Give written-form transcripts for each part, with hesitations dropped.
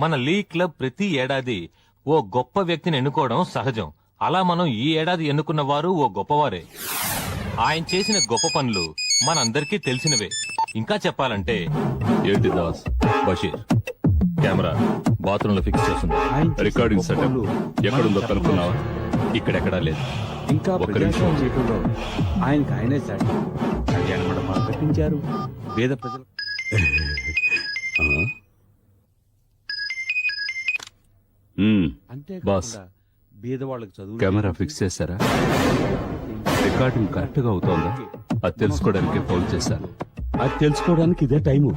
మన league club ప్రతి ఏడాది ఓ గొప్ప వ్యక్తిని ఎన్నుకోవడం సహజం. అలా మనం ఈ ఏడాది ఎన్నుకున్న వారు ఓ గొప్పవారే. ఆయన చేసిన గొప్ప పనులు మనందరికీ తెలిసినవే. ఇంకా చెప్పాలంటే ఏంటి దాస్? బషీర్ కెమెరా బాత్రూమ్ లో ఫిక్స్ చేస్తుంది. రికార్డింగ్ సెటప్ ఎక్కడుందో కనుక్కున్నావా? ఇక్కడెక్కడా లేదు. ఇంకా ఒక్క నిమిషం. చేయడంలో ఆయనకు ఆయనే సాటి. కళ్యాణ మండపాలు కట్టించారు. పేద ప్రజలు బాస్, బీదవాళ్ళకి చదువు కెమెరా ఫిక్స్ చేశారా? రికార్డింగ్ కరెక్ట్ గా అవుతోందా? అది తెలుసుకోవడానికి ఫోన్ చేశాను. అది తెలుసుకోవడానికి ఇదే టైము.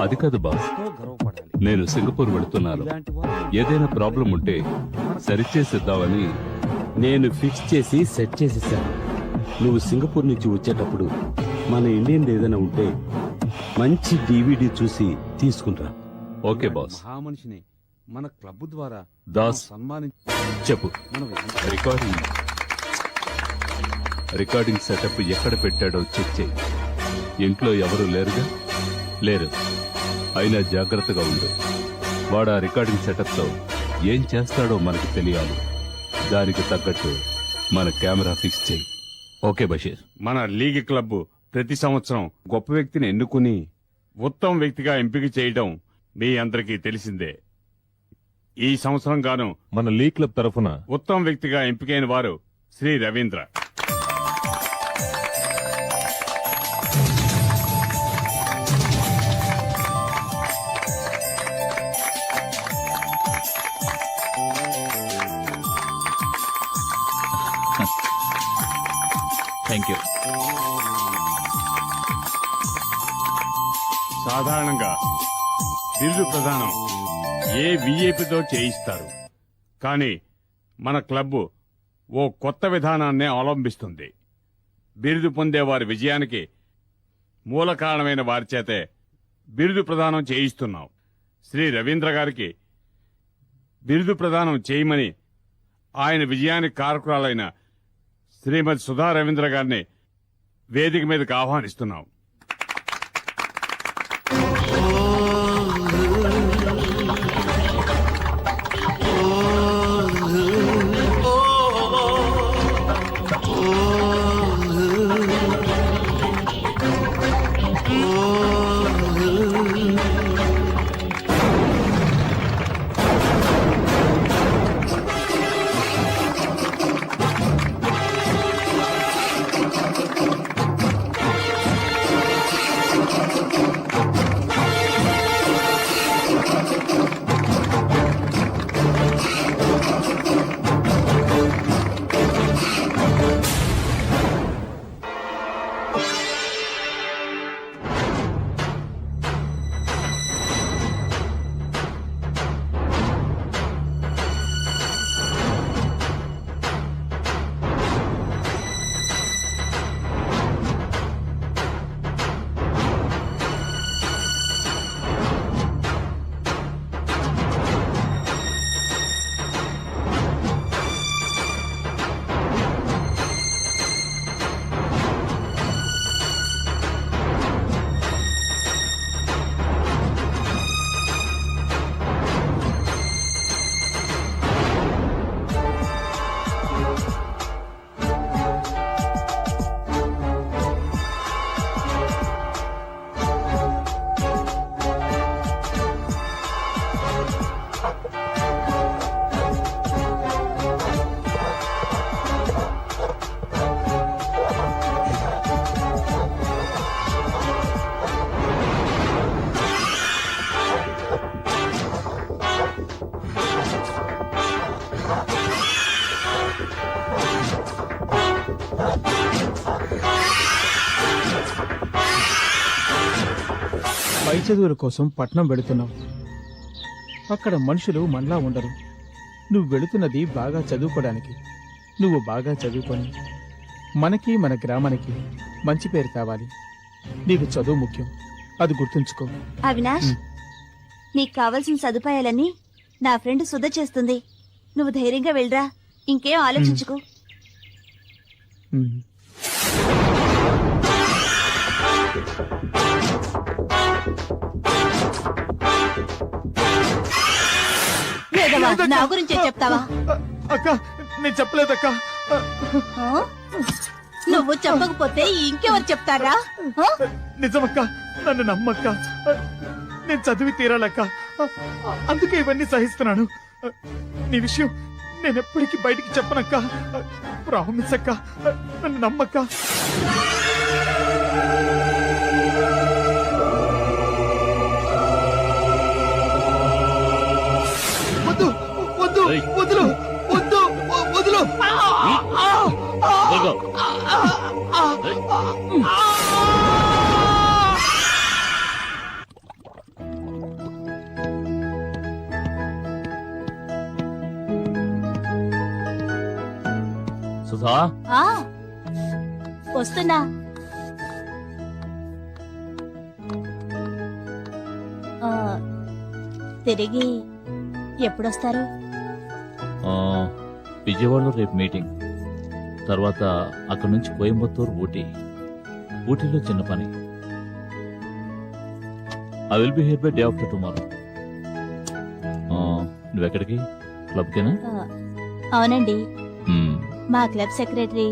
అది కాదు బాస్, గర్వపడాలి. నేను సింగపూర్ వెళుతున్నాను. ఇలాంటి వాళ్ళు ఏదైనా ప్రాబ్లం ఉంటే సరిచేసిద్దామని. నేను ఫిక్స్ చేసి సెట్ చేసేసాను. నువ్వు సింగపూర్ నుంచి వచ్చేటప్పుడు మన ఇండియన్ ఏదైనా ఉంటే మంచి డివిడి చూసి తీసుకుంటా. Okay boss. మహామనిషిని మన క్లబ్ ద్వారా దాస్, చెప్పు. మనం రికార్డింగ్ సెటప్ ఎక్కడ పెట్టాడో చెక్ చేయి. ఇంట్లో ఎవరు లేరుగా? లేరు. అయినా జాగ్రత్తగా ఉండు. వాడు ఆ రికార్డింగ్ సెటప్ తో ఏం చేస్తాడో మనకు తెలియాలి. దానికి తగ్గట్టు మన కెమెరా ఫిక్స్ చేయి. ఓకే బషీర్. మన లీగ్ క్లబ్ ప్రతి సంవత్సరం గొప్ప వ్యక్తిని ఎన్నుకుని ఉత్తమ వ్యక్తిగా ఎంపిక చేయడం మీ అందరికీ తెలిసిందే. ఈ సంవత్సరం గాను మన లీగ్ క్లబ్ తరఫున ఉత్తమ వ్యక్తిగా ఎంపికైన వారు శ్రీ రవీంద్ర. Thank you. సాధారణంగా బిరుదు ప్రదానం ఏ విఐపితో చేయిస్తారు. కానీ మన క్లబ్ ఓ కొత్త విధానాన్నే అవలంబిస్తుంది. బిరుదు పొందే వారి విజయానికి మూల కారణమైన వారి చేతే బిరుదు ప్రదానం చేయిస్తున్నాం. శ్రీ రవీంద్ర గారికి బిరుదు ప్రదానం చేయమని ఆయన విజయానికి కారకురాలైన శ్రీమతి సుధా రవీంద్ర గారిని వేదిక మీదకి ఆహ్వానిస్తున్నాం. పై చదువుల కోసం పట్నం వెళుతున్నావు. అక్కడ మనుషులు మనలా ఉండరు. నువ్వు వెళుతున్నది బాగా చదువుకోవడానికి. నువ్వు బాగా చదువుకొని మనకి మన గ్రామానికి మంచి పేరు కావాలి. నీకు చదువు ముఖ్యం, అది గుర్తుంచుకో. అవినాష్, నీకు కావలసిన సదుపాయాలన్నీ నా ఫ్రెండ్ సుధ చేస్తుంది. నువ్వు ధైర్యంగా వెళ్ళరా, ఇంకేం ఆలోచించుకో. చెప్తావా లేదక్క. నా గురించే చెప్తావా అక్క నేను చెప్పలేదక్క. ఆ? నువ్వు చెప్పకపోతే ఇంకెవరు చెప్తారా ఆ? నిజమక్క, నన్ను నమ్మక్క. నేను చదివి తీరాలక్క, అందుకే ఇవన్నీ సహిస్తున్నాను. నీ విషయం నేను ఎప్పటికీ బయటికి చెప్పనక్క. ప్రామిస్ అక్క, నన్ను నమ్మక్క. వద్దు వద్దు వదులు వద్దు వదులు. సుధా ఆ, వస్తున్నా. ఆ, తిరిగి ఎప్పుడొస్తారు? ఆ, విజయవాడలో రేపు మీటింగ్, తర్వాత అక్కడి నుంచి కోయంబత్తూరు, ఊటీలో చిన్న పని. I will be here by day after tomorrow. నువ్వెక్కడికి? క్లబ్కేనా? ఆ, అవునండి, మ్మ్. మా క్లబ్ సెక్రటరీ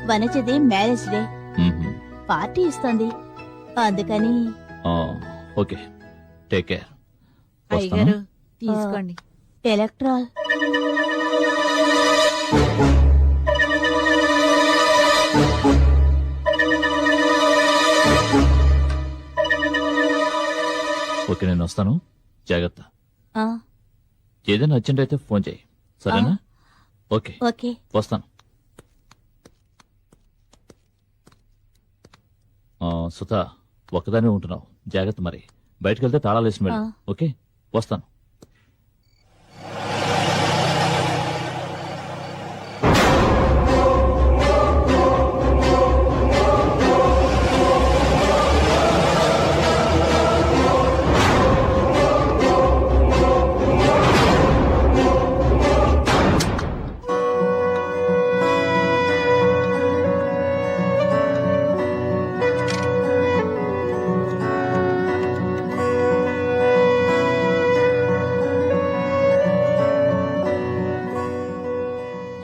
వనజది మ్యారేజ్ డే మ్మ్. పార్టీ ఇస్తోంది, అందుకని. ఆ, ఓకే, టేక్ కేర్. అయ్యగారు తీసుకోండి. ఎలక్ట్రాల్. ఓకే, నేను వస్తాను, జాగ్రత్త. ఆ, ఏదైనా అర్జెంట్ అయితే ఫోన్ చేయి, సరేనా? Okay, okay. వస్తాను. సుధా, ఒక్కదానే ఉంటున్నావు, జాగ్రత్త. మరి బయటకు వెళ్తే తాళాలు వేసిన వెళ్ళు. ఆ. ఓకే, వస్తాను.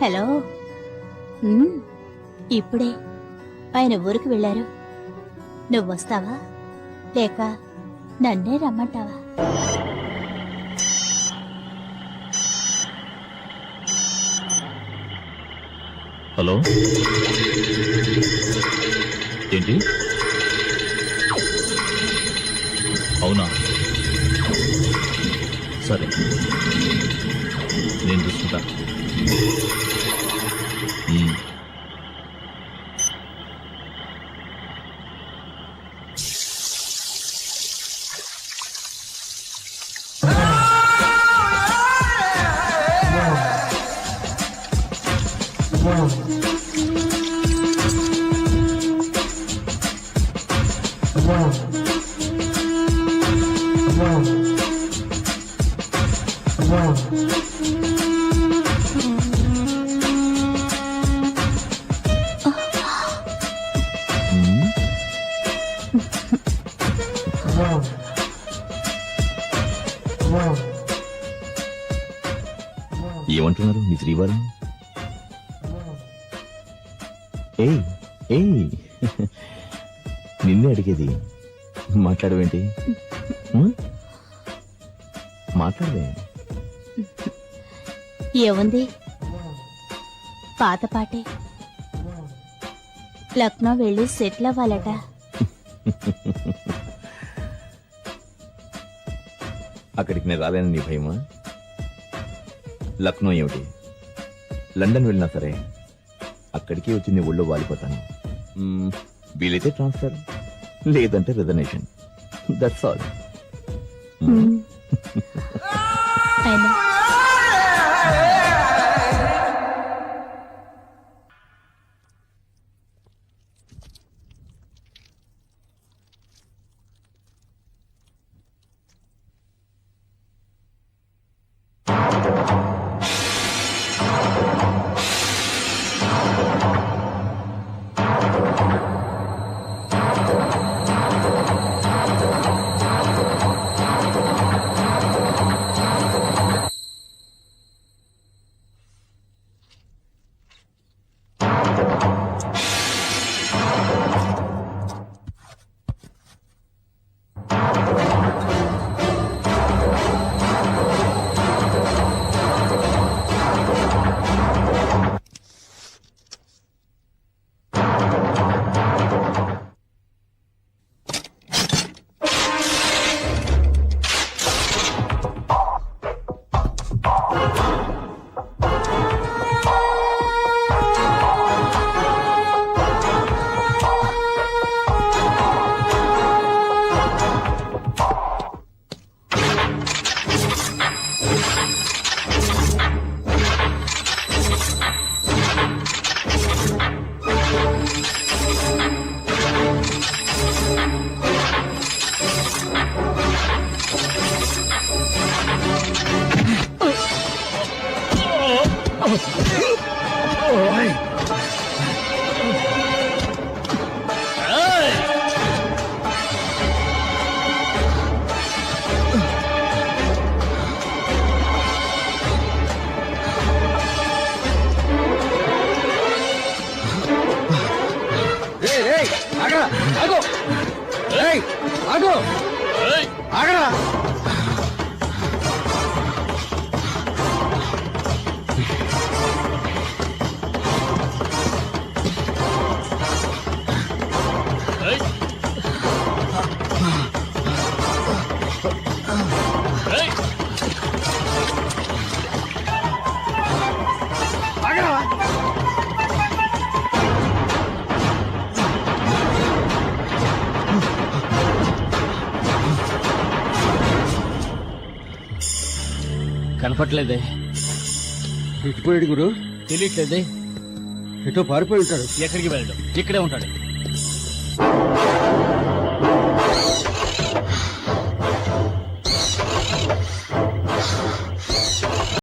హలో. ఇప్పుడే ఆయన ఊరికి వెళ్ళారు. నువ్వు వస్తావా లేక నన్నే రమ్మంటావా? హలో, ఏంటి? అవునా, సరే, నేను చూసుకుంటా. ఏమంటున్నారు మీ శ్రీవారు? ఏయ్ ఏయ్, నిన్నే అడిగేది, మాట్లాడవేంటి? మాట్లాడవే. ఏముంది, పాత పాటే. లక్నో వెళ్ళి సెటిల్ అవ్వాలట. అక్కడికి నేను రాలేని నీ భయమా? లక్నో ఏమిటి, లండన్ వెళ్ళినా సరే అక్కడికి వచ్చి నీ ఒళ్ళో వాలిపోతాను. వీలైతే ట్రాన్స్ఫర్, లేదంటే రిజర్వేషన్. That's all. అయినా కనపట్లేదే. ఇటుపోయాడు గురు, తెలియట్లేదే. ఎటో పారిపోయి ఉంటాడు. ఎక్కడికి వెళ్ళడం? ఇక్కడే ఉంటాడు.